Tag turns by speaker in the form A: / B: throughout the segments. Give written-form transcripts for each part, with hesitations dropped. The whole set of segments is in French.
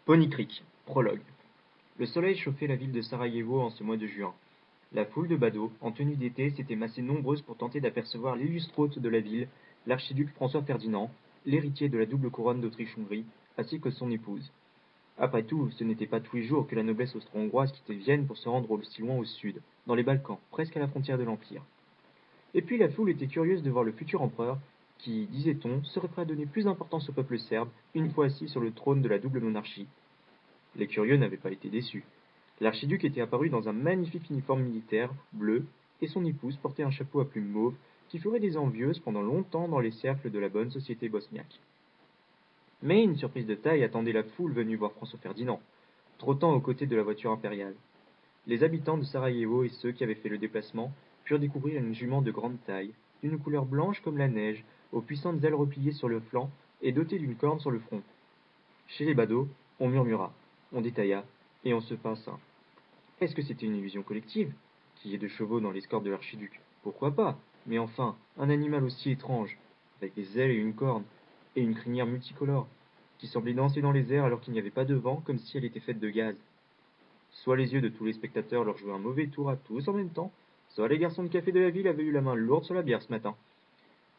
A: Pony Creek, prologue. Le soleil chauffait la ville de Sarajevo en ce mois de juin. La foule de badauds, en tenue d'été, s'était massée nombreuse pour tenter d'apercevoir l'illustre hôte de la ville, l'archiduc François Ferdinand, l'héritier de la double couronne d'Autriche-Hongrie, ainsi que son épouse. Après tout, ce n'était pas tous les jours que la noblesse austro-hongroise quittait Vienne pour se rendre aussi loin au sud, dans les Balkans, presque à la frontière de l'Empire. Et puis la foule était curieuse de voir le futur empereur, qui, disait-on, serait prêt à donner plus d'importance au peuple serbe, une fois assis sur le trône de la double monarchie. Les curieux n'avaient pas été déçus. L'archiduc était apparu dans un magnifique uniforme militaire, bleu, et son épouse portait un chapeau à plumes mauves qui ferait des envieuses pendant longtemps dans les cercles de la bonne société bosniaque. Mais une surprise de taille attendait la foule venue voir François Ferdinand, trottant aux côtés de la voiture impériale. Les habitants de Sarajevo et ceux qui avaient fait le déplacement purent découvrir une jument de grande taille, d'une couleur blanche comme la neige, aux puissantes ailes repliées sur le flanc et dotée d'une corne sur le front. Chez les badauds, on murmura, on détailla, et on se pinça. Est-ce que c'était une illusion collective? Qu'il y ait deux chevaux dans l'escorte de l'archiduc, pourquoi pas? Mais enfin, un animal aussi étrange, avec des ailes et une corne, et une crinière multicolore, qui semblait danser dans les airs alors qu'il n'y avait pas de vent, comme si elle était faite de gaz. Soit les yeux de tous les spectateurs leur jouaient un mauvais tour à tous en même temps, soit les garçons de café de la ville avaient eu la main lourde sur la bière ce matin.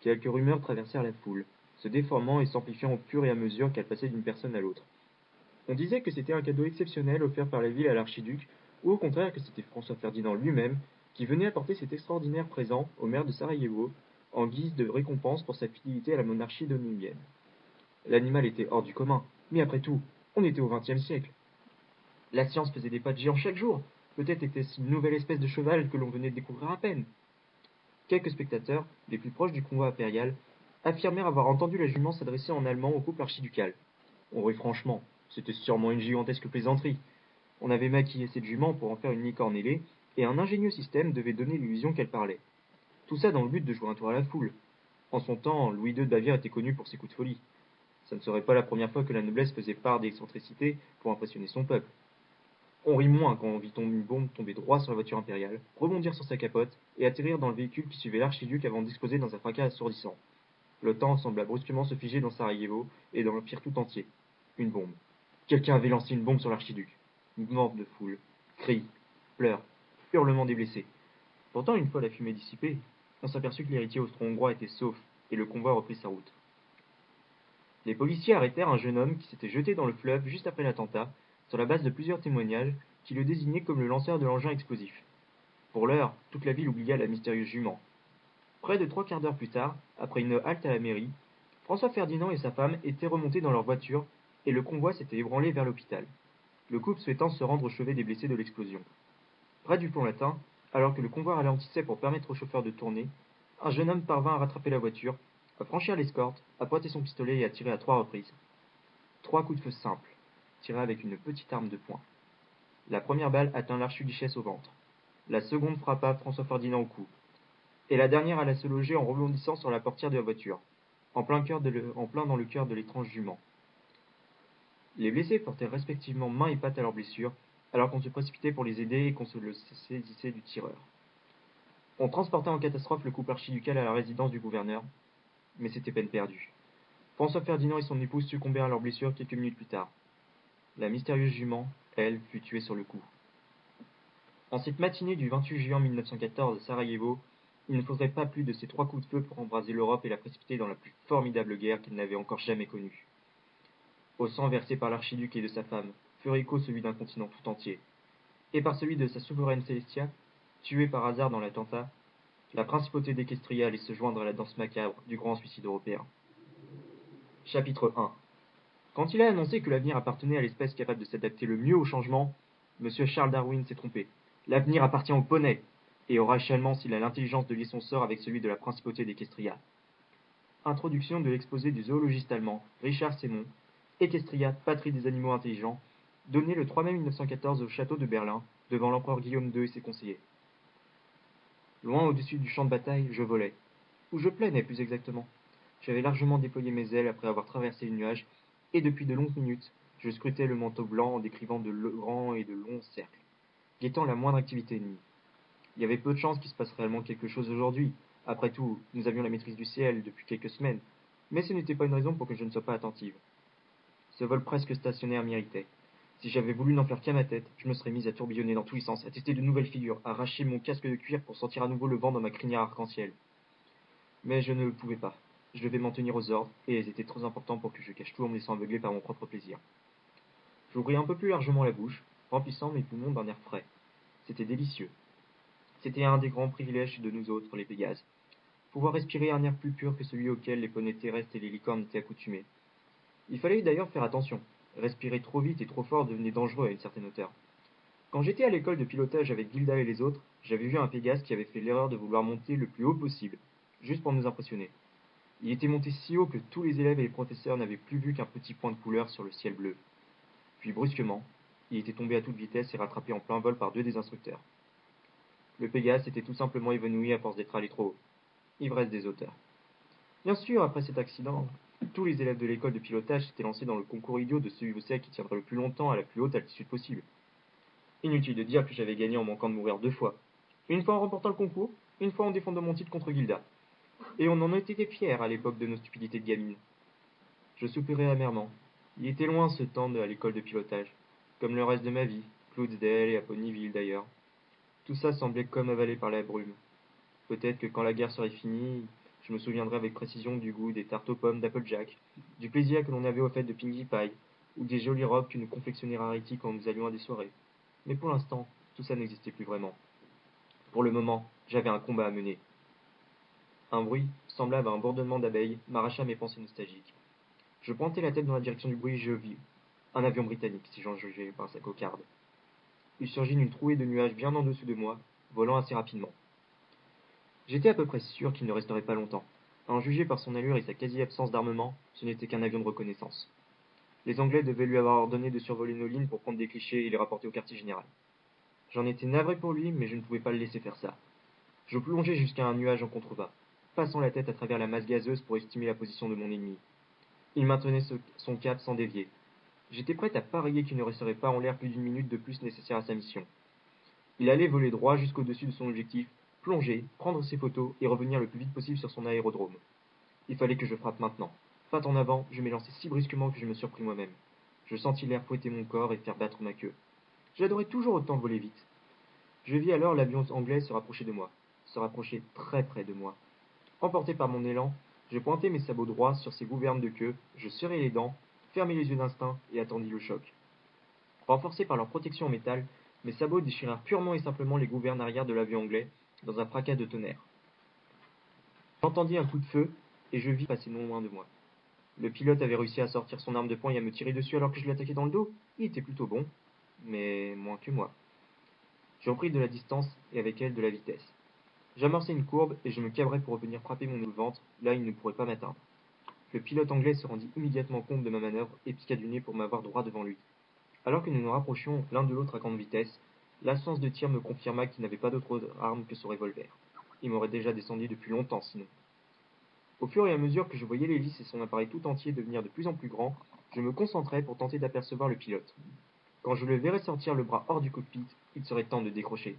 A: Quelques rumeurs traversèrent la foule, se déformant et s'amplifiant au fur et à mesure qu'elles passaient d'une personne à l'autre. On disait que c'était un cadeau exceptionnel offert par la ville à l'archiduc, ou au contraire que c'était François Ferdinand lui-même qui venait apporter cet extraordinaire présent au maire de Sarajevo en guise de récompense pour sa fidélité à la monarchie dominienne. L'animal était hors du commun, mais après tout, on était au XXe siècle. La science faisait des pas de géant chaque jour. Peut-être était-ce une nouvelle espèce de cheval que l'on venait de découvrir à peine. Quelques spectateurs, les plus proches du convoi impérial, affirmèrent avoir entendu la jument s'adresser en allemand au couple archiducal. On rit franchement, c'était sûrement une gigantesque plaisanterie. On avait maquillé cette jument pour en faire une licorne ailée, et un ingénieux système devait donner l'illusion qu'elle parlait. Tout ça dans le but de jouer un tour à la foule. En son temps, Louis II de Bavière était connu pour ses coups de folie. Ça ne serait pas la première fois que la noblesse faisait part d'excentricité pour impressionner son peuple. On rit moins quand on vit une bombe tomber droit sur la voiture impériale, rebondir sur sa capote et atterrir dans le véhicule qui suivait l'archiduc avant d'exploser dans un fracas assourdissant. Le temps sembla brusquement se figer dans Sarajevo et dans l'Empire tout entier. Une bombe. Quelqu'un avait lancé une bombe sur l'archiduc. Mouvement de foule. Cris, pleurs, hurlements des blessés. Pourtant, une fois la fumée dissipée, on s'aperçut que l'héritier austro-hongrois était sauf et le convoi reprit sa route. Les policiers arrêtèrent un jeune homme qui s'était jeté dans le fleuve juste après l'attentat, sur la base de plusieurs témoignages qui le désignaient comme le lanceur de l'engin explosif. Pour l'heure, toute la ville oublia la mystérieuse jument. Près de 3 quarts d'heure plus tard, après une halte à la mairie, François Ferdinand et sa femme étaient remontés dans leur voiture et le convoi s'était ébranlé vers l'hôpital, le couple souhaitant se rendre au chevet des blessés de l'explosion. Près du pont latin, alors que le convoi ralentissait pour permettre au chauffeur de tourner, un jeune homme parvint à rattraper la voiture, à franchir l'escorte, à pointer son pistolet et à tirer à 3 reprises. 3 coups de feu simples, tirés avec une petite arme de poing. La première balle atteint l'archiduchesse au ventre. La seconde frappa François Ferdinand au cou. Et la dernière alla se loger en rebondissant sur la portière de la voiture, en plein dans le cœur de l'étrange jument. Les blessés portèrent respectivement mains et pattes à leurs blessures, alors qu'on se précipitait pour les aider et qu'on se le saisissait du tireur. On transporta en catastrophe le couple archiducal à la résidence du gouverneur, mais c'était peine perdue. François Ferdinand et son épouse succombèrent à leurs blessures quelques minutes plus tard. La mystérieuse jument, elle, fut tuée sur le coup. En cette matinée du 28 juin 1914 à Sarajevo, il ne faudrait pas plus de ces 3 coups de feu pour embraser l'Europe et la précipiter dans la plus formidable guerre qu'elle n'avait encore jamais connue. Au sang versé par l'archiduc et de sa femme, fut écho celui d'un continent tout entier, et par celui de sa souveraine Célestia, tuée par hasard dans l'attentat, la principauté d'Équestria allait se joindre à la danse macabre du grand suicide européen. Chapitre 1. Quand il a annoncé que l'avenir appartenait à l'espèce capable de s'adapter le mieux au changement, M. Charles Darwin s'est trompé. L'avenir appartient au poney, et au rachalement s'il a l'intelligence de lier son sort avec celui de la principauté d'Équestria. Introduction de l'exposé du zoologiste allemand Richard Semon, Équestria, patrie des animaux intelligents, donné le 3 mai 1914 au château de Berlin, devant l'empereur Guillaume II et ses conseillers. Loin au-dessus du champ de bataille, je volais. Ou je planais, plus exactement. J'avais largement déployé mes ailes après avoir traversé les nuages, et depuis de longues minutes, je scrutais le manteau blanc en décrivant de grands et de longs cercles, guettant la moindre activité ennemie. Il y avait peu de chances qu'il se passe réellement quelque chose aujourd'hui. Après tout, nous avions la maîtrise du ciel depuis quelques semaines, mais ce n'était pas une raison pour que je ne sois pas attentive. Ce vol presque stationnaire m'irritait. Si j'avais voulu n'en faire qu'à ma tête, je me serais mise à tourbillonner dans tous les sens, à tester de nouvelles figures, à arracher mon casque de cuir pour sentir à nouveau le vent dans ma crinière arc-en-ciel. Mais je ne le pouvais pas. Je devais m'en tenir aux ordres, et ils étaient trop importants pour que je cache tout en me laissant aveugler par mon propre plaisir. J'ouvris un peu plus largement la bouche, remplissant mes poumons d'un air frais. C'était délicieux. C'était un des grands privilèges de nous autres, les Pégases. Pouvoir respirer un air plus pur que celui auquel les poneys terrestres et les licornes étaient accoutumés. Il fallait d'ailleurs faire attention. Respirer trop vite et trop fort devenait dangereux à une certaine hauteur. Quand j'étais à l'école de pilotage avec Gilda et les autres, j'avais vu un Pégase qui avait fait l'erreur de vouloir monter le plus haut possible, juste pour nous impressionner. Il était monté si haut que tous les élèves et les professeurs n'avaient plus vu qu'un petit point de couleur sur le ciel bleu. Puis brusquement, il était tombé à toute vitesse et rattrapé en plein vol par deux des instructeurs. Le Pégase s'était tout simplement évanoui à force d'être allé trop haut. Ivresse des auteurs. Bien sûr, après cet accident, tous les élèves de l'école de pilotage s'étaient lancés dans le concours idiot de celui qui tiendrait le plus longtemps à la plus haute altitude possible. Inutile de dire que j'avais gagné en manquant de mourir deux fois. Une fois en remportant le concours, une fois en défendant mon titre contre Gilda. Et on en était fiers à l'époque de nos stupidités de gamine. Je soupirais amèrement. Il était loin ce temps à l'école de pilotage, comme le reste de ma vie, Cloudsdale et à Ponyville d'ailleurs. Tout ça semblait comme avalé par la brume. Peut-être que quand la guerre serait finie, je me souviendrai avec précision du goût des tartes aux pommes d'Applejack, du plaisir que l'on avait aux fêtes de Pinkie Pie, ou des jolies robes que nous confectionnait Rarity quand nous allions à des soirées. Mais pour l'instant, tout ça n'existait plus vraiment. Pour le moment, j'avais un combat à mener. Un bruit, semblable à un bourdonnement d'abeilles, m'arracha mes pensées nostalgiques. Je pointai la tête dans la direction du bruit et je vis un avion britannique, si j'en jugeais par sa cocarde. Il surgit d'une trouée de nuages bien en dessous de moi, volant assez rapidement. J'étais à peu près sûr qu'il ne resterait pas longtemps. À en juger par son allure et sa quasi-absence d'armement, ce n'était qu'un avion de reconnaissance. Les Anglais devaient lui avoir ordonné de survoler nos lignes pour prendre des clichés et les rapporter au quartier général. J'en étais navré pour lui, mais je ne pouvais pas le laisser faire ça. Je plongeai jusqu'à un nuage en contrebas, passant la tête à travers la masse gazeuse pour estimer la position de mon ennemi. Il maintenait son cap sans dévier. J'étais prêt à parier qu'il ne resterait pas en l'air plus d'une minute de plus nécessaire à sa mission. Il allait voler droit jusqu'au-dessus de son objectif, plonger, prendre ses photos et revenir le plus vite possible sur son aérodrome. Il fallait que je frappe maintenant. Patte en avant, je m'élançai si brusquement que je me surpris moi-même. Je sentis l'air fouetter mon corps et faire battre ma queue. J'adorais toujours autant voler vite. Je vis alors l'avion anglais se rapprocher de moi, se rapprocher très près de moi. Emporté par mon élan, je pointai mes sabots droits sur ses gouvernes de queue, je serrai les dents, fermai les yeux d'instinct et attendis le choc. Renforcés par leur protection en métal, mes sabots déchirèrent purement et simplement les gouvernes arrière de l'avion anglais, dans un fracas de tonnerre. J'entendis un coup de feu, et je vis passer non loin de moi. Le pilote avait réussi à sortir son arme de poing et à me tirer dessus alors que je l'attaquais dans le dos. Il était plutôt bon, mais moins que moi. Je repris de la distance et avec elle de la vitesse. J'amorçai une courbe et je me cabrai pour revenir frapper mon ventre, là il ne pourrait pas m'atteindre. Le pilote anglais se rendit immédiatement compte de ma manœuvre et piqua du nez pour m'avoir droit devant lui. Alors que nous nous rapprochions l'un de l'autre à grande vitesse, l'absence de tir me confirma qu'il n'avait pas d'autre arme que son revolver. Il m'aurait déjà descendu depuis longtemps sinon. Au fur et à mesure que je voyais l'hélice et son appareil tout entier devenir de plus en plus grand, je me concentrais pour tenter d'apercevoir le pilote. Quand je le verrais sortir le bras hors du cockpit, il serait temps de décrocher.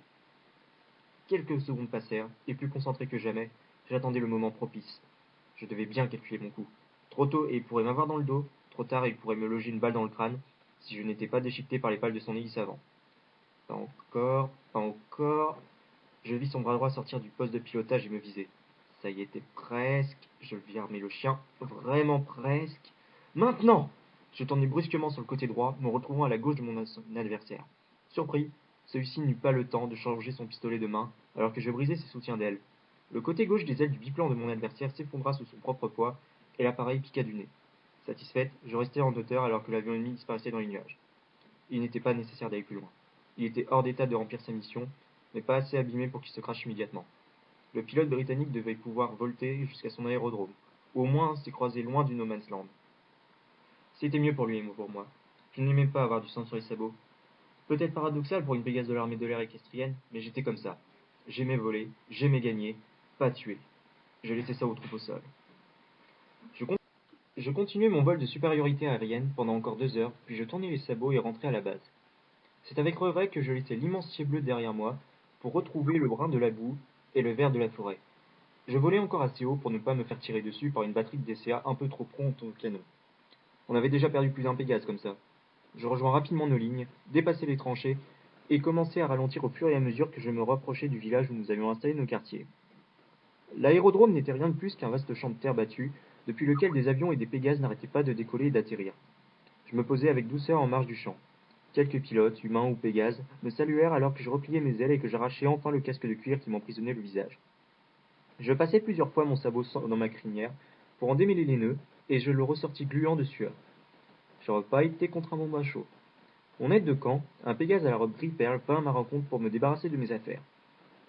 A: Quelques secondes passèrent, et plus concentré que jamais, j'attendais le moment propice. Je devais bien calculer mon coup. Trop tôt et il pourrait m'avoir dans le dos, trop tard et il pourrait me loger une balle dans le crâne, si je n'étais pas déchiqueté par les pales de son hélice avant. Pas encore, pas encore. Je vis son bras droit sortir du poste de pilotage et me viser. Ça y était presque. Je vis armer le chien. Vraiment presque. Maintenant! Je tournai brusquement sur le côté droit, me retrouvant à la gauche de mon adversaire. Surpris, celui-ci n'eut pas le temps de changer son pistolet de main, alors que je brisais ses soutiens d'aile. Le côté gauche des ailes du biplan de mon adversaire s'effondra sous son propre poids, et l'appareil piqua du nez. Satisfaite, je restai en hauteur alors que l'avion ennemi disparaissait dans les nuages. Il n'était pas nécessaire d'aller plus loin. Il était hors d'état de remplir sa mission, mais pas assez abîmé pour qu'il se crache immédiatement. Le pilote britannique devait pouvoir volter jusqu'à son aérodrome, ou au moins s'écraser loin du No Man's Land. C'était mieux pour lui et pour moi. Je n'aimais pas avoir du sang sur les sabots. Peut-être paradoxal pour une Pégase de l'armée de l'air équestrienne, mais j'étais comme ça. J'aimais voler, j'aimais gagner, pas tuer. Je laissais ça aux troupes au sol. Je continuai mon vol de supériorité aérienne pendant encore 2 heures, puis je tournai les sabots et rentrai à la base. C'est avec regret que je laissai l'immense ciel bleu derrière moi pour retrouver le brun de la boue et le vert de la forêt. Je volais encore assez haut pour ne pas me faire tirer dessus par une batterie de DCA un peu trop prompte au canon. On avait déjà perdu plus d'un Pégase comme ça. Je rejoins rapidement nos lignes, dépassai les tranchées, et commençai à ralentir au fur et à mesure que je me rapprochais du village où nous avions installé nos quartiers. L'aérodrome n'était rien de plus qu'un vaste champ de terre battue, depuis lequel des avions et des Pégases n'arrêtaient pas de décoller et d'atterrir. Je me posai avec douceur en marge du champ. Quelques pilotes, humains ou Pégases, me saluèrent alors que je repliais mes ailes et que j'arrachais enfin le casque de cuir qui m'emprisonnait le visage. Je passai plusieurs fois mon sabot dans ma crinière pour en démêler les nœuds, et je le ressortis gluant de sueur. J'aurais pas été contre un bon bain chaud. Mon aide de camp, un Pégase à la robe gris-perle, vint à ma rencontre pour me débarrasser de mes affaires.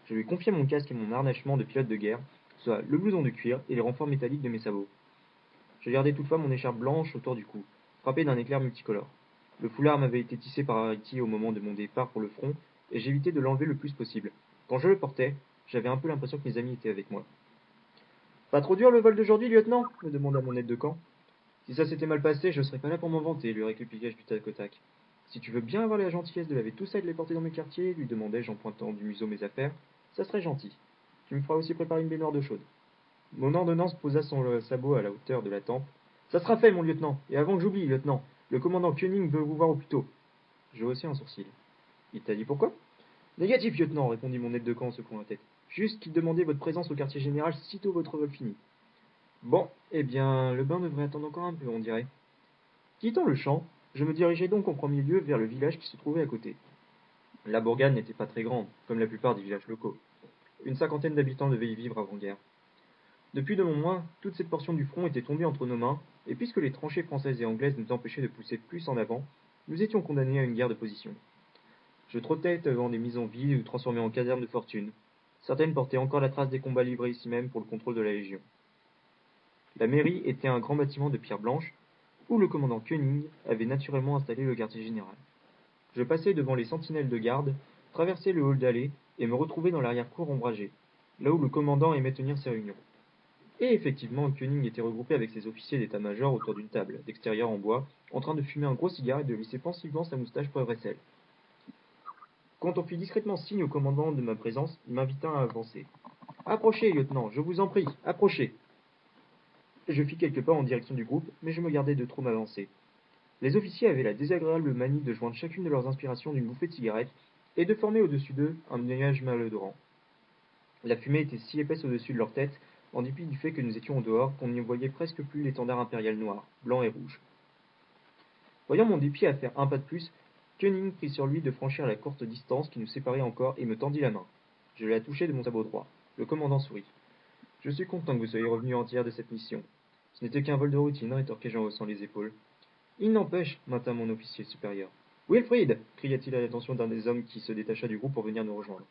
A: Je lui confiai mon casque et mon harnachement de pilote de guerre, soit le blouson de cuir et les renforts métalliques de mes sabots. Je gardais toutefois mon écharpe blanche autour du cou, frappée d'un éclair multicolore. Le foulard m'avait été tissé par Ariti au moment de mon départ pour le front, et j'évitais de l'enlever le plus possible. Quand je le portais, j'avais un peu l'impression que mes amis étaient avec moi. Pas trop dur le vol d'aujourd'hui, lieutenant me demanda mon aide de camp. Si ça s'était mal passé, je serais pas là pour m'en vanter, lui répliquai-je du tac au tac. Si tu veux bien avoir la gentillesse de laver tout ça et de les porter dans mes quartiers, lui demandai-je en pointant du museau mes affaires, ça serait gentil. Tu me feras aussi préparer une baignoire d'eau chaude. Mon ordonnance posa son sabot à la hauteur de la tempe. Ça sera fait, mon lieutenant, et avant que j'oublie, lieutenant, le commandant Koenig veut vous voir au plus tôt. Je haussai un sourcil. Il t'a dit pourquoi? Négatif, lieutenant, répondit mon aide de camp en secouant la tête. Juste qu'il demandait votre présence au quartier général sitôt votre vol fini. Bon, eh bien, le bain devrait attendre encore un peu, on dirait. Quittant le champ, je me dirigeai donc en premier lieu vers le village qui se trouvait à côté. La bourgade n'était pas très grande, comme la plupart des villages locaux. Une cinquantaine d'habitants devaient y vivre avant-guerre. Depuis de longs mois, toute cette portion du front était tombée entre nos mains, et puisque les tranchées françaises et anglaises nous empêchaient de pousser plus en avant, nous étions condamnés à une guerre de position. Je trottais devant des maisons vides ou transformées en casernes de fortune. Certaines portaient encore la trace des combats livrés ici même pour le contrôle de la Légion. La mairie était un grand bâtiment de pierre blanche, où le commandant Koenig avait naturellement installé le quartier général. Je passai devant les sentinelles de garde, traversai le hall d'allée et me retrouvai dans l'arrière-cour ombragée, là où le commandant aimait tenir ses réunions. Et effectivement, Koenig était regroupé avec ses officiers d'état-major autour d'une table, d'extérieur en bois, en train de fumer un gros cigare et de lisser pensivement sa moustache poivre et sel. Quand on fit discrètement signe au commandant de ma présence, il m'invita à avancer. Approchez, lieutenant, je vous en prie, approchez. Je fis quelques pas en direction du groupe, mais je me gardai de trop m'avancer. Les officiers avaient la désagréable manie de joindre chacune de leurs inspirations d'une bouffée de cigarette et de former au-dessus d'eux un nuage malodorant. La fumée était si épaisse au-dessus de leur tête, en dépit du fait que nous étions au dehors, qu'on n'y voyait presque plus l'étendard impérial noir, blanc et rouge. Voyant mon dépit à faire un pas de plus, Koenig prit sur lui de franchir la courte distance qui nous séparait encore et me tendit la main. Je la touchai de mon sabot droit. Le commandant sourit. Je suis content que vous soyez revenu entière de cette mission. Ce n'était qu'un vol de routine, rétorquai-je en haussant les épaules. Il n'empêche, maintint mon officier supérieur. Wilfried cria-t-il à l'attention d'un des hommes qui se détacha du groupe pour venir nous rejoindre.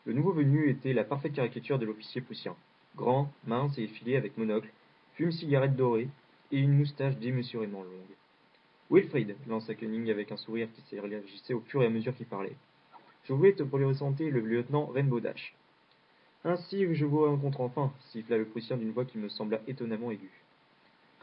A: Le nouveau venu était la parfaite caricature de l'officier prussien. Grand, mince et effilé avec monocle, fume-cigarette dorée et une moustache démesurément longue. Wilfried, lança Koenig avec un sourire qui s'élargissait au fur et à mesure qu'il parlait. Je voulais te présenter le lieutenant Rainbow Dash. Ainsi je vous rencontre enfin, siffla le Prussien d'une voix qui me sembla étonnamment aiguë.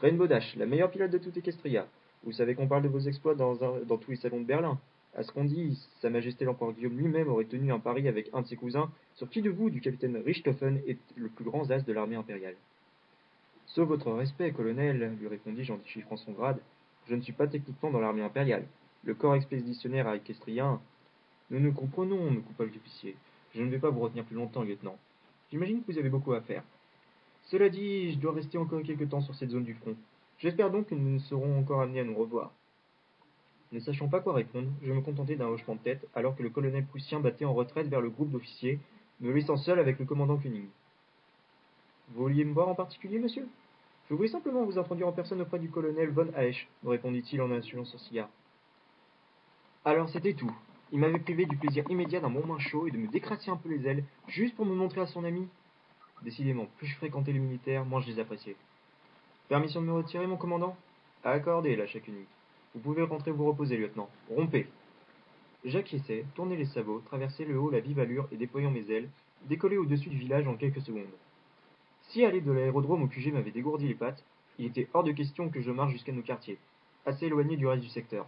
A: Rainbow Dash, la meilleure pilote de toute Equestria. Vous savez qu'on parle de vos exploits dans tous les salons de Berlin. À ce qu'on dit, Sa Majesté l'Empereur Guillaume lui-même aurait tenu un pari avec un de ses cousins sur qui de vous, du capitaine Richthofen, est le plus grand as de l'armée impériale. Sauf votre respect, colonel, lui répondis-je en déchiffrant son grade, je ne suis pas techniquement dans l'armée impériale. Le corps expéditionnaire à Équestrien. Nous nous comprenons, me coupa l'officier. Je ne vais pas vous retenir plus longtemps, lieutenant. J'imagine que vous avez beaucoup à faire. Cela dit, je dois rester encore quelque temps sur cette zone du front. J'espère donc que nous serons encore amenés à nous revoir. Ne sachant pas quoi répondre, je me contentai d'un hochement de tête, alors que le colonel prussien battait en retraite vers le groupe d'officiers, me laissant seul avec le commandant Koenig. Vous vouliez me voir en particulier, monsieur? Je voulais simplement vous introduire en personne auprès du colonel von Haesch, me répondit-il en assumant son cigare. Alors c'était tout. Il m'avait privé du plaisir immédiat d'un bon bain chaud et de me décrasser un peu les ailes, juste pour me montrer à son ami. Décidément, plus je fréquentais les militaires, moins je les appréciais. Permission de me retirer, mon commandant? Accordé, lâcha Koenig. Vous pouvez rentrer vous reposer, lieutenant. Rompez. J'acquiesçai, tournai les sabots, traversai le hall à vive allure et déployant mes ailes, décollai au-dessus du village en quelques secondes. Si aller de l'aérodrome au QG m'avait dégourdi les pattes, il était hors de question que je marche jusqu'à nos quartiers, assez éloignés du reste du secteur.